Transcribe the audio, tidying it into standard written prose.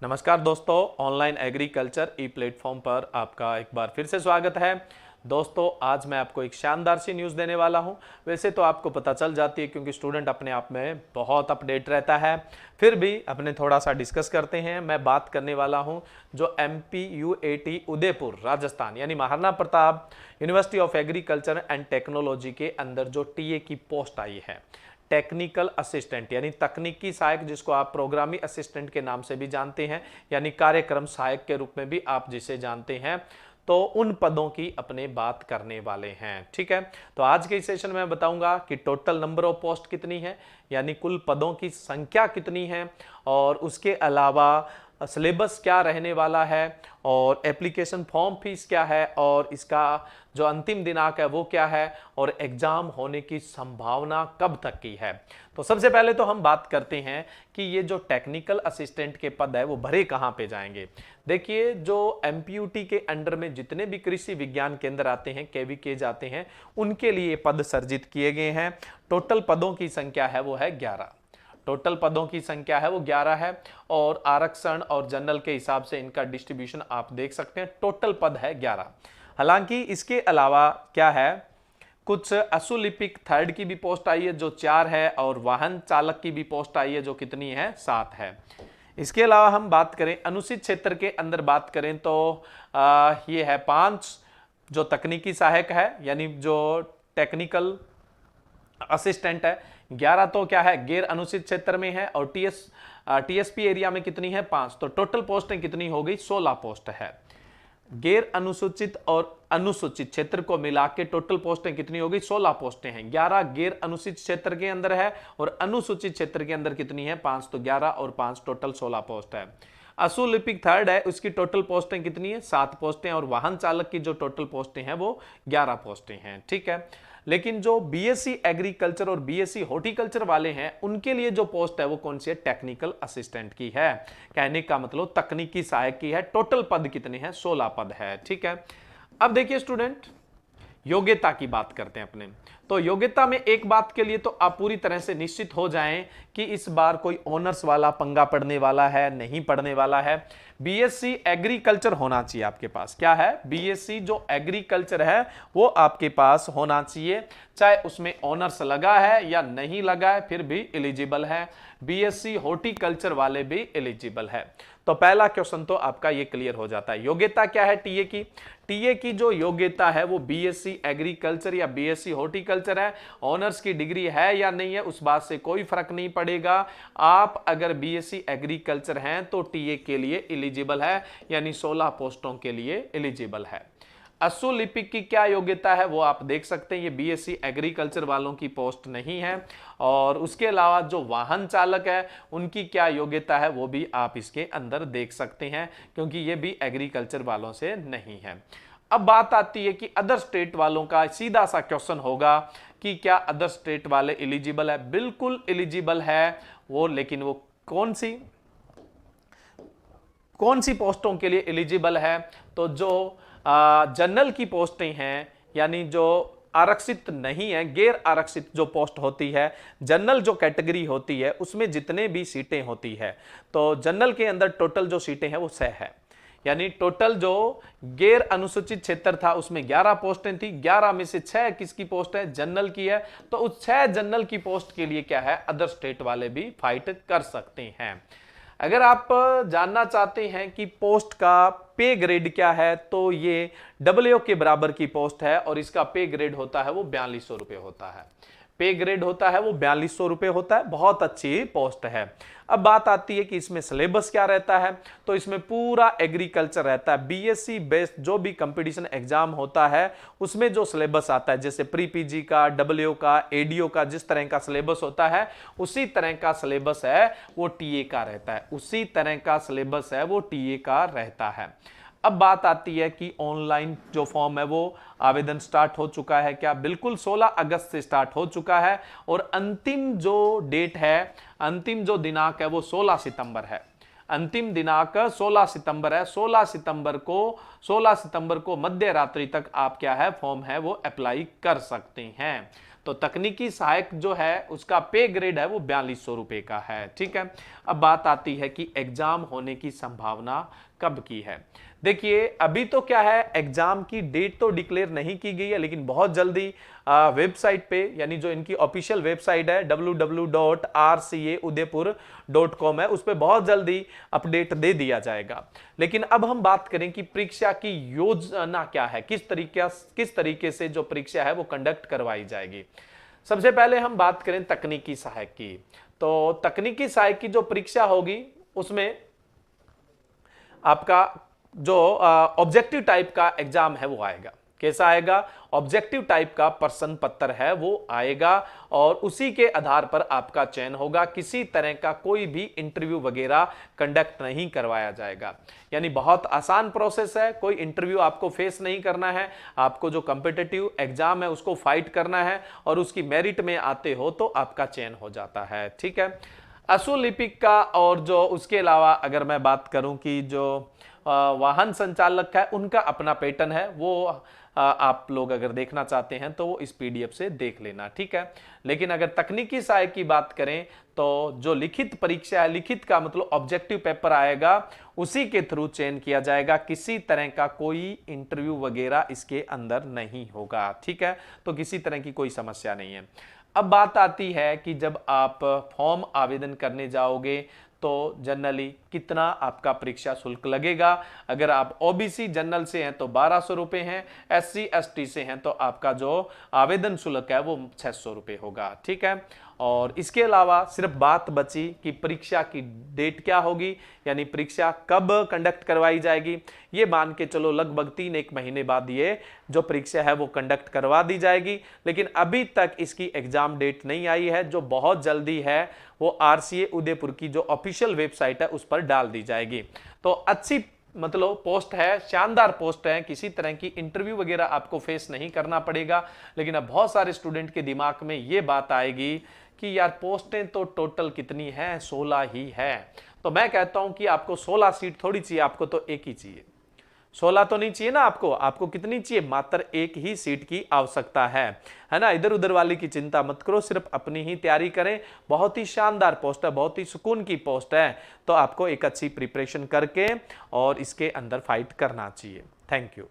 नमस्कार दोस्तों, online agriculture ई platform पर आपका एक बार फिर से स्वागत है। दोस्तों, आज मैं आपको एक शानदार सी न्यूज़ देने वाला हूं। वैसे तो आपको पता चल जाती है क्योंकि स्टूडेंट अपने आप में बहुत अपडेट रहता है, फिर भी अपने थोड़ा सा डिस्कस करते हैं। मैं बात करने वाला हूं जो MPUAT उदयपुर राजस्थान यानी Maharana Pratap university of agriculture and technology के अंदर जो टीए की पोस्ट आई है, टेक्निकल असिस्टेंट यानी तकनीकी सहायक, जिसको आप प्रोग्रामिंग असिस्टेंट के नाम से भी जानते हैं, यानी कार्यक्रम सहायक के रूप में भी आप जिसे जानते हैं, तो उन पदों की अपने बात करने वाले हैं। ठीक है, तो आज के सेशन में बताऊंगा कि टोटल नंबर ऑफ पोस्ट कितनी है, यानी कुल पदों की संख्या कितनी है, और उसके अलावा सिलेबस क्या रहने वाला है, और एप्लीकेशन फॉर्म फीस क्या है, और इसका जो अंतिम दिनांक है वो क्या है, और एग्जाम होने की संभावना कब तक की है। तो सबसे पहले तो हम बात करते हैं कि ये जो टेक्निकल असिस्टेंट के पद है वो भरे कहाँ पे जाएंगे। देखिए, जो एमपीयूटी के अंडर में जितने भी कृषि विज्ञान केंद्र आते हैं, केवीके जाते हैं, उनके लिए पद सर्जित किए गए हैं। टोटल पदों की संख्या है वो है 11। टोटल पदों की संख्या है वो 11 है, और आरक्षण और जनरल के हिसाब से इनका डिस्ट्रीब्यूशन आप देख सकते हैं। टोटल पद है 11। हालांकि इसके अलावा क्या है, कुछ अशुलिपिक थर्ड की भी पोस्ट आई है जो 4 है, और वाहन चालक की भी पोस्ट आई है जो कितनी है, 7 है। इसके अलावा हम बात करें अनुसूचित क्षेत्र के अंदर बात करें तो ये है 5 जो तकनीकी सहायक है, यानी जो टेक्निकल असिस्टेंट है। 11 तो क्या है, गैर अनुसूचित क्षेत्र में है, और टीएसपी एरिया में कितनी है, 5। तो टोटल पोस्टें कितनी हो गई, 16 पोस्ट है। गैर अनुसूचित और अनुसूचित क्षेत्र को मिला के टोटल पोस्टें कितनी होगी, 16 पोस्टें हैं। 11 गैर अनुसूचित क्षेत्र के अंदर है, और अनुसूचित क्षेत्र के अंदर कितनी है, 5। तो 11 और 5 टोटल 16 पोस्ट है। अशुलिपिक थर्ड है, उसकी टोटल पोस्टें कितनी है, 7 पोस्टें, और वाहन चालक की जो टोटल पोस्टें हैं वो 11 पोस्टें हैं। ठीक है, लेकिन जो बीएससी एग्रीकल्चर और बीएससी हॉर्टिकल्चर वाले हैं उनके लिए जो पोस्ट है वो कौन सी है, टेक्निकल असिस्टेंट की है। कहने का मतलब तकनीकी सहायक की है। टोटल पद कितने हैं, 16 पद है। ठीक है, अब देखिए स्टूडेंट, योग्यता की बात करते हैं अपने। तो योग्यता में एक बात के लिए तो आप पूरी तरह से निश्चित हो जाएं कि इस बार कोई ऑनर्स वाला पंगा पड़ने वाला है, नहीं पड़ने वाला है। बीएससी एग्रीकल्चर होना चाहिए आपके पास। क्या है, बीएससी जो एग्रीकल्चर है वो आपके पास होना चाहिए, चाहे उसमें ऑनर्स लगा है या नहीं लगा है, फिर भी एलिजिबल है। बीएससी हॉर्टिकल्चर वाले भी एलिजिबल है। तो पहला क्वेश्चन तो आपका ये क्लियर हो जाता है। योग्यता क्या है टीए की, टीए की जो योग्यता है वो बीएससी एग्रीकल्चर या बीएससी हॉर्टिकल्चर है। ऑनर्स की डिग्री है या नहीं है उस बात से कोई फर्क नहीं पड़ेगा। आप अगर बीएससी एग्रीकल्चर हैं तो टीए के लिए एलिजिबल है, यानी 16 पोस्टों के लिए एलिजिबल है। अशुलिपिक की क्या योग्यता है वो आप देख सकते हैं, ये बीएससी एग्रीकल्चर वालों की पोस्ट नहीं है। और उसके अलावा जो वाहन चालक है उनकी क्या योग्यता है वो भी आप इसके अंदर देख सकते हैं, क्योंकि ये भी एग्रीकल्चर वालों से नहीं है। अब बात आती है कि अदर स्टेट वालों का सीधा सा क्वेश्चन होगा कि क्या अदर स्टेट वाले एलिजिबल है। बिल्कुल एलिजिबल है वो, लेकिन वो कौन सी पोस्टों के लिए एलिजिबल है। तो जो जनरल की पोस्टें हैं, यानी जो आरक्षित नहीं है, गैर आरक्षित जो पोस्ट होती है, जनरल जो कैटेगरी होती है उसमें जितने भी सीटें होती है, तो जनरल के अंदर टोटल जो सीटें हैं वो 6 है। यानी टोटल जो गैर अनुसूचित क्षेत्र था उसमें 11 पोस्टें थी, 11 में से 6 किसकी पोस्ट है, जनरल की है। तो उस 6 जनरल की पोस्ट के लिए क्या है, अदर स्टेट वाले भी फाइट कर सकते हैं। अगर आप जानना चाहते हैं कि पोस्ट का पे ग्रेड क्या है, तो ये डब्ल्यू के बराबर की पोस्ट है, और इसका पे ग्रेड होता है वो 4200 रुपये होता है। पे ग्रेड होता है वो 4200 रुपये होता है। बहुत अच्छी पोस्ट है। अब बात आती है कि इसमें सिलेबस क्या रहता है, तो इसमें पूरा एग्रीकल्चर रहता है। बीएससी बेस्ड जो भी कंपटीशन एग्जाम होता है उसमें जो सिलेबस आता है, जैसे प्री पीजी का, डब्ल्यू का, एडीओ का, जिस तरह का सिलेबस होता है उसी तरह का सिलेबस है वो टीए का रहता है। उसी तरह का सिलेबस है वो टीए का रहता है। अब बात आती है कि ऑनलाइन जो फॉर्म है वो आवेदन स्टार्ट हो चुका है क्या, बिल्कुल 16 अगस्त से स्टार्ट हो चुका है, और अंतिम जो डेट है, अंतिम जो दिनांक है वो 16 सितंबर है। अंतिम दिनांक 16 सितंबर है। 16 सितंबर को मध्य रात्रि तक आप क्या है, फॉर्म है वो अप्लाई कर सकते हैं। तो तकनीकी सहायक जो है उसका पे ग्रेड है वो 4200 रुपये का है। ठीक है, अब बात आती है कि एग्जाम होने की संभावना कब की है। देखिए अभी तो क्या है, एग्जाम की डेट तो डिक्लेयर नहीं की गई है, लेकिन बहुत जल्दी वेबसाइट पे, यानी जो इनकी ऑफिशियल वेबसाइट है www.rcaudaipur.com है, उस पर बहुत जल्दी अपडेट दे दिया जाएगा। लेकिन अब हम बात करें कि परीक्षा की योजना क्या है, किस तरीके से जो परीक्षा है वो कंडक्ट करवाई जाएगी। सबसे पहले हम बात करें तकनीकी सहायक की, तो तकनीकी सहायक की जो परीक्षा होगी उसमें आपका जो ऑब्जेक्टिव टाइप का एग्जाम है वो आएगा। कैसा आएगा? ऑब्जेक्टिव टाइप का प्रश्न पत्र है वो आएगा और उसी के आधार पर आपका चयन होगा। किसी तरह का कोई भी इंटरव्यू वगैरह कंडक्ट नहीं करवाया जाएगा। यानी बहुत आसान प्रोसेस है, कोई इंटरव्यू आपको फेस नहीं करना है। आपको जो कॉम्पिटिटिव एग्जाम है उसको फाइट करना है और उसकी मेरिट में आते हो तो आपका चयन हो जाता है। ठीक है, अश्वलिपिक का और जो उसके अलावा अगर मैं बात करूं कि जो वाहन संचालक है उनका अपना पैटर्न है, वो आप लोग अगर देखना चाहते हैं तो वो इस पीडीएफ से देख लेना। ठीक है, लेकिन अगर तकनीकी सहायक की बात करें तो जो लिखित परीक्षा है, लिखित का मतलब ऑब्जेक्टिव पेपर आएगा, उसी के थ्रू चयन किया जाएगा। किसी तरह का कोई इंटरव्यू वगैरह इसके अंदर नहीं होगा। ठीक है, तो किसी तरह की कोई समस्या नहीं है। अब बात आती है कि जब आप फॉर्म आवेदन करने जाओगे तो जनरली कितना आपका परीक्षा शुल्क लगेगा। अगर आप ओबीसी जनरल से हैं तो 1200 रुपये हैं, एससी एसटी से हैं तो आपका जो आवेदन शुल्क है वो 600 रुपये होगा। ठीक है, और इसके अलावा सिर्फ बात बची कि परीक्षा की डेट क्या होगी, यानी परीक्षा कब कंडक्ट करवाई जाएगी। ये मान के चलो लगभग 3-1 महीने बाद ये जो परीक्षा है वो कंडक्ट करवा दी जाएगी। लेकिन अभी तक इसकी एग्जाम डेट नहीं आई है, जो बहुत जल्दी है वो आरसीए उदयपुर की जो ऑफिशियल वेबसाइट है उस पर डाल दी जाएगी। तो अच्छी मतलब पोस्ट है, शानदार पोस्ट है, किसी तरह की इंटरव्यू वगैरह आपको फेस नहीं करना पड़ेगा। लेकिन अब बहुत सारे स्टूडेंट के दिमाग में ये बात आएगी कि यार पोस्टें तो टोटल कितनी हैं, 16 ही है। तो मैं कहता हूं कि आपको 16 सीट थोड़ी चाहिए, आपको तो एक ही चाहिए। 16 तो नहीं चाहिए ना आपको कितनी चाहिए? मात्र एक ही सीट की आवश्यकता है ना। इधर उधर वाली की चिंता मत करो, सिर्फ अपनी ही तैयारी करें। बहुत ही शानदार पोस्ट है, बहुत ही सुकून की पोस्ट है, तो आपको एक अच्छी प्रिपरेशन करके और इसके अंदर फाइट करना चाहिए। Thank you.